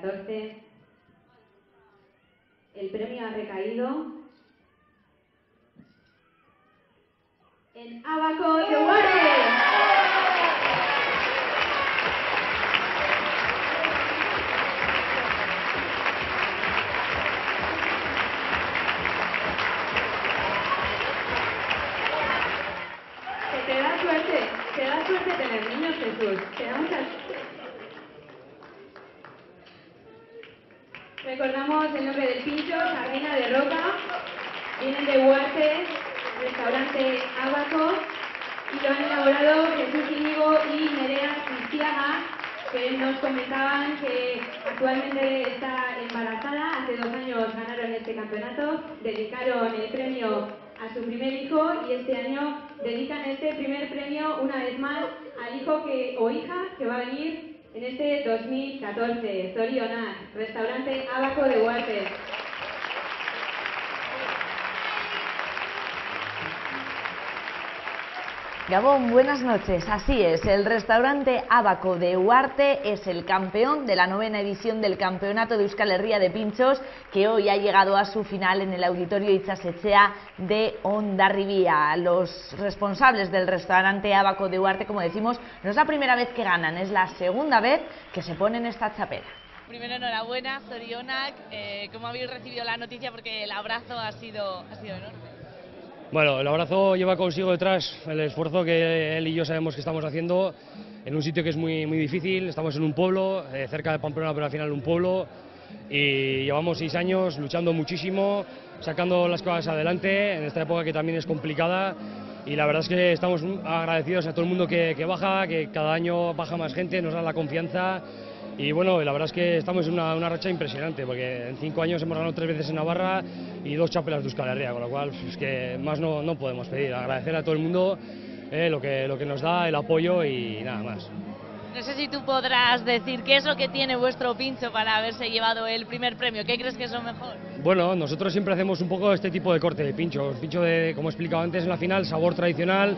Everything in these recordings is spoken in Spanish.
2014. El premio ha recaído en Abaco de Huarte. Te da suerte tener niños, Jesús. Te da mucha suerte. Recordamos el nombre del pincho, Sardina de Roca. Vienen de Huarte, restaurante Abaco, y lo han elaborado Jesús Íñigo y Nerea Cristiaga, que nos comentaban que actualmente está embarazada. Hace 2 años ganaron este campeonato, dedicaron el premio a su primer hijo y este año dedican este primer premio una vez más al hijo o hija que va a venir en este 2014. Zorionak, restaurante Abaco de Huarte. Gabón, buenas noches. Así es, el restaurante Abaco de Huarte es el campeón de la 9ª edición del Campeonato de Euskal Herria de Pinchos, que hoy ha llegado a su final en el Auditorio Itxasetxea de Hondarribia. Los responsables del restaurante Abaco de Huarte, como decimos, no es la primera vez que ganan, es la segunda vez que se ponen esta chapela. Primero, enhorabuena, Zorionak. ¿Cómo habéis recibido la noticia? Porque el abrazo ha sido enorme. Bueno, el abrazo lleva consigo detrás el esfuerzo que él y yo sabemos que estamos haciendo en un sitio que es muy difícil. Estamos en un pueblo, cerca de Pamplona, pero al final un pueblo, y llevamos 6 años luchando muchísimo, sacando las cosas adelante en esta época que también es complicada, y la verdad es que estamos agradecidos a todo el mundo que baja, que cada año baja más gente, nos da la confianza. Y bueno, la verdad es que estamos en una racha impresionante, porque en 5 años hemos ganado 3 veces en Navarra y 2 chapelas de Euskal Herria, con lo cual es que más no podemos pedir. Agradecer a todo el mundo lo que nos da, el apoyo y nada más. No sé si tú podrás decir qué es lo que tiene vuestro pincho para haberse llevado el primer premio. ¿Qué crees que es lo mejor? Bueno, nosotros siempre hacemos un poco este tipo de corte de pincho. Pincho de, como he explicado antes en la final, sabor tradicional,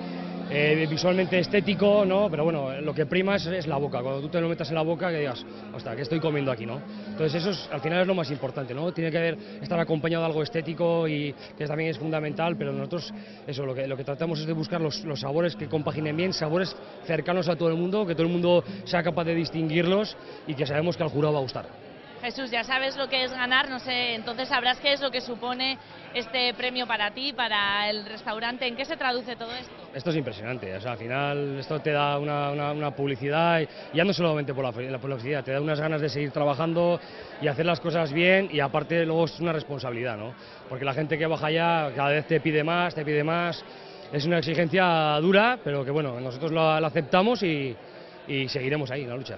visualmente estético, ¿no? Pero bueno, lo que prima es la boca. Cuando tú te lo metas en la boca, que digas, ostras, ¿qué estoy comiendo aquí, no? Entonces eso al final es lo más importante, ¿no? Tiene que estar acompañado de algo estético, y que también es fundamental, pero nosotros eso, lo que tratamos es de buscar los sabores que compaginen bien, sabores cercanos a todo el mundo, que todo el mundo sea capaz de distinguirlos y que sabemos que al jurado va a gustar. Jesús, ya sabes lo que es ganar, no sé, entonces sabrás qué es lo que supone este premio para ti, para el restaurante. ¿En qué se traduce todo esto? Esto es impresionante, o sea, al final esto te da una publicidad, y ya no solamente por la publicidad, te da unas ganas de seguir trabajando y hacer las cosas bien, y aparte luego es una responsabilidad, ¿no? Porque la gente que baja ya cada vez te pide más, es una exigencia dura, pero que bueno, nosotros la aceptamos y seguiremos ahí en la lucha.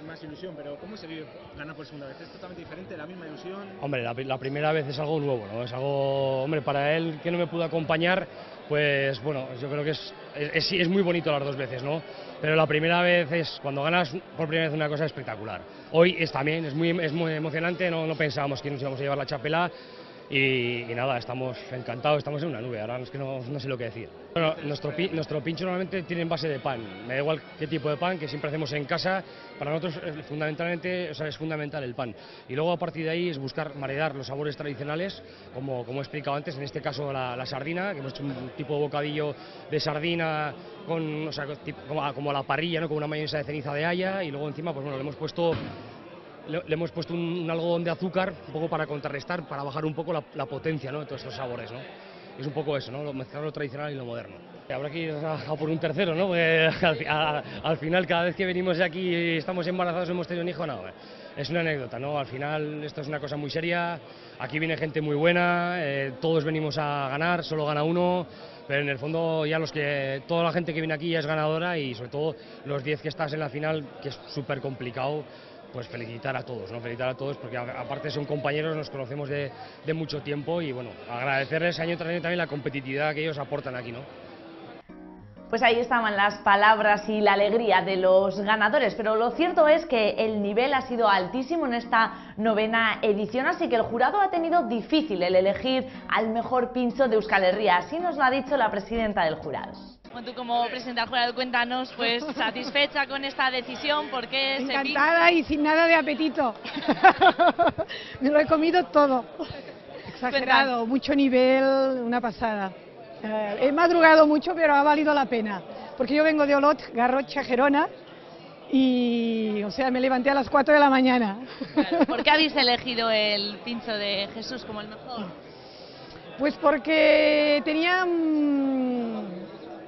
Más ilusión, pero ¿cómo se vive ganar por segunda vez? ¿Es totalmente diferente, la misma ilusión? Hombre, la primera vez es algo nuevo, ¿no? Es algo, hombre, para él que no me pudo acompañar, pues bueno, yo creo que es muy bonito las 2 veces, ¿no? Pero la primera vez es cuando ganas por primera vez una cosa espectacular. Hoy también es muy emocionante, no pensábamos que nos íbamos a llevar la chapela. Y nada, estamos encantados, estamos en una nube, ahora es que no sé lo que decir. Bueno, nuestro pincho normalmente tiene en base de pan, me da igual qué tipo de pan, que siempre hacemos en casa. Para nosotros fundamentalmente, o sea, es fundamental el pan. Y luego a partir de ahí es buscar maridar los sabores tradicionales, como he explicado antes, en este caso la sardina, que hemos hecho un tipo de bocadillo de sardina con, o sea, como a la parrilla, ¿no? Con una mayonesa de ceniza de haya, y luego encima pues bueno, le hemos puesto un algodón de azúcar, un poco para contrarrestar, para bajar un poco la potencia, ¿no?, de todos estos sabores, ¿no? Es un poco eso, ¿no?, mezclar lo tradicional y lo moderno. Habrá que ir a por un tercero, ¿no?, porque al final cada vez que venimos de aquí y estamos embarazados hemos tenido un hijo, no, es una anécdota, ¿no? Al final esto es una cosa muy seria, aquí viene gente muy buena, todos venimos a ganar, solo gana uno, pero en el fondo ya toda la gente que viene aquí ya es ganadora, y sobre todo los 10 que estás en la final, que es súper complicado. Pues felicitar a todos, ¿no? Felicitar a todos, porque aparte son compañeros, nos conocemos de mucho tiempo, y bueno, agradecerles año tras año también la competitividad que ellos aportan aquí, ¿no? Pues ahí estaban las palabras y la alegría de los ganadores, pero lo cierto es que el nivel ha sido altísimo en esta 9ª edición, así que el jurado ha tenido difícil el elegir al mejor pincho de Euskal Herria, así nos lo ha dicho la presidenta del jurado. Bueno, tú como presidenta del jurado, cuéntanos, pues satisfecha con esta decisión, ¿por qué ese pincho? Encantada y sin nada de apetito. Me lo he comido todo. Exagerado, mucho nivel, una pasada. He madrugado mucho, pero ha valido la pena. Porque yo vengo de Olot, Garrotxa, Gerona, y o sea, me levanté a las 4 de la mañana. Claro, ¿por qué habéis elegido el pincho de Jesús como el mejor? Pues porque tenía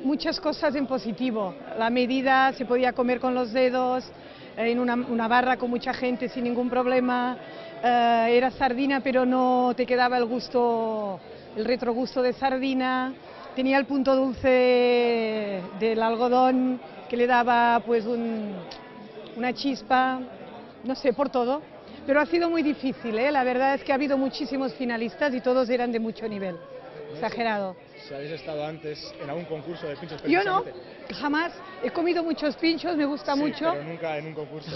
muchas cosas en positivo. La medida, se podía comer con los dedos, en una barra con mucha gente sin ningún problema. Era sardina, pero no te quedaba el gusto, el retrogusto de sardina. Tenía el punto dulce del algodón que le daba pues una chispa, no sé, por todo. Pero ha sido muy difícil, ¿eh? La verdad es que ha habido muchísimos finalistas y todos eran de mucho nivel. Exagerado. Si habéis estado antes en algún concurso de pinchos, Yo no, precisamente. jamás. He comido muchos pinchos, me gusta Sí, mucho. pero nunca en un concurso.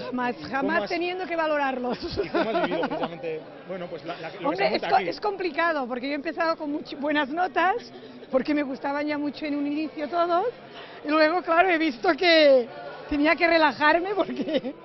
Jamás teniendo que valorarlos. ¿Y cómo has vivido precisamente, bueno, pues lo que se Hombre, monta aquí? es complicado, porque yo he empezado con buenas notas, porque me gustaban ya mucho en un inicio todos, y luego, claro, he visto que tenía que relajarme porque...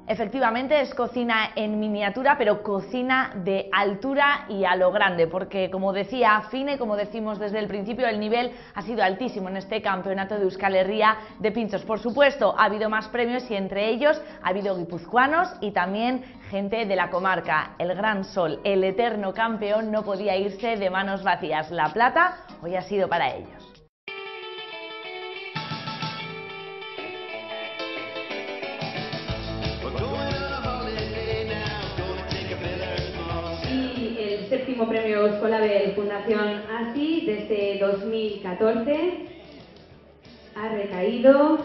Efectivamente es cocina en miniatura, pero cocina de altura y a lo grande, porque como decía Fine, como decimos desde el principio, el nivel ha sido altísimo en este campeonato de Euskal Herria de pinchos. Por supuesto, ha habido más premios y entre ellos ha habido guipuzcoanos y también gente de la comarca. El Gran Sol, el eterno campeón, no podía irse de manos vacías. La plata hoy ha sido para ellos. Séptimo premio Euskolabel Fundación ASI desde 2014 ha recaído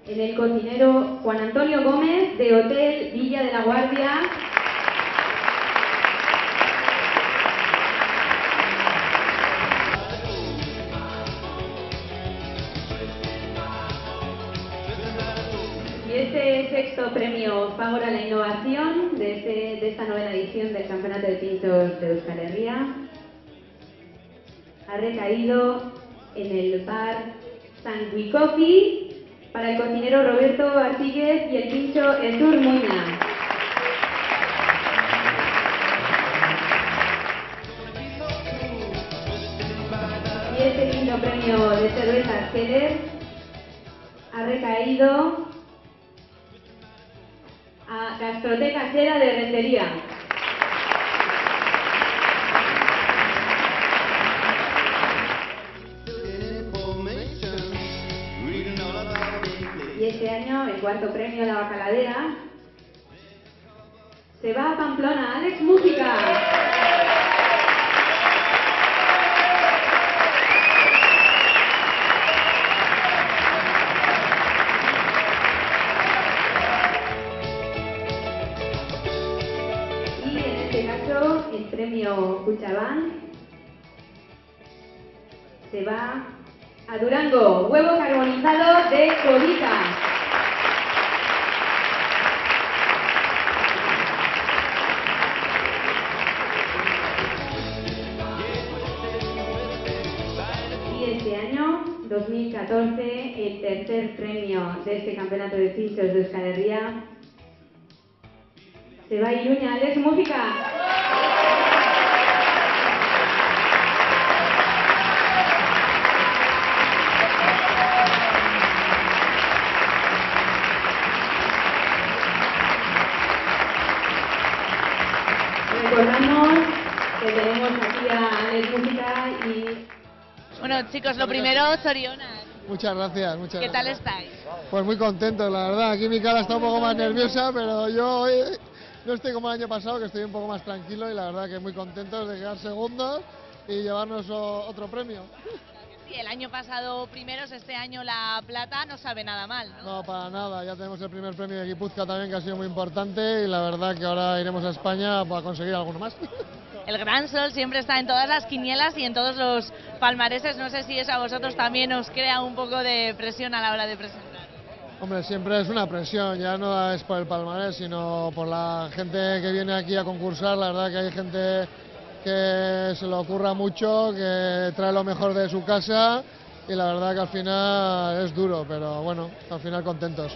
en el cocinero Juan Antonio Gómez de Hotel Villa de la Guardia. Y este sexto premio Favor a la Innovación de esta novena edición del Campeonato de Pinchos de Euskal Herria ha recaído en el bar Sangui Coffee para el cocinero Roberto Artiguez y el pincho Ezur Muña. Y este quinto premio de cervezas Keller ha recaído a Gastroteca Casera de Rentería. Y este año el cuarto premio, la Bacaladera, se va a Pamplona. Alex Música. El premio Cuchabán se va a Durango, huevo carbonizado de Codita. Y este año, 2014, el tercer premio de este campeonato de pinchos de Euskal Herria se va a Iruña. Alex Música. Recordamos que tenemos aquí a Alex Música y... Bueno, chicos, lo primero, Zoriona. Muchas gracias, muchas ¿Qué tal gracias. estáis? Pues muy contento, la verdad. Aquí mi cara está un poco más nerviosa, pero yo hoy no estoy como el año pasado, que estoy un poco más tranquilo y la verdad que muy contentos de quedar segundos y llevarnos otro premio. Sí, el año pasado primeros, este año la plata no sabe nada mal, ¿no? No, para nada. Ya tenemos el primer premio de Guipúzcoa también, que ha sido muy importante y la verdad que ahora iremos a España para conseguir alguno más. El Gran Sol siempre está en todas las quinielas y en todos los palmareses. No sé si eso a vosotros también os crea un poco de presión a la hora de presentar. Hombre, siempre es una presión, ya no es por el palmarés, sino por la gente que viene aquí a concursar. La verdad que hay gente que se le ocurra mucho, que trae lo mejor de su casa y la verdad que al final es duro, pero bueno, al final contentos.